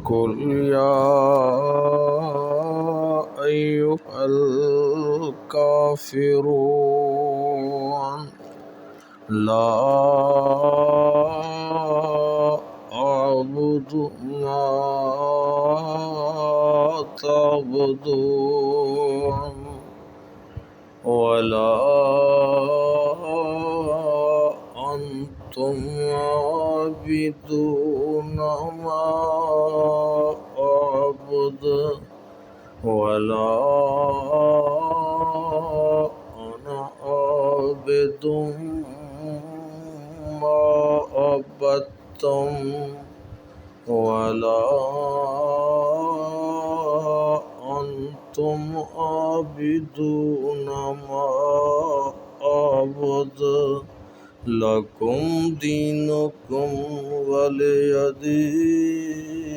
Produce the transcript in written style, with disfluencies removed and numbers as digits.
قل يا أيها الكافرون لا أعبد ما تعبدون ولا أنتم عابدون ما أعبد ولا أنا عابد ما عبدتم ولا أنتم عابدون ما أعبد لكم دينكم ولي دين.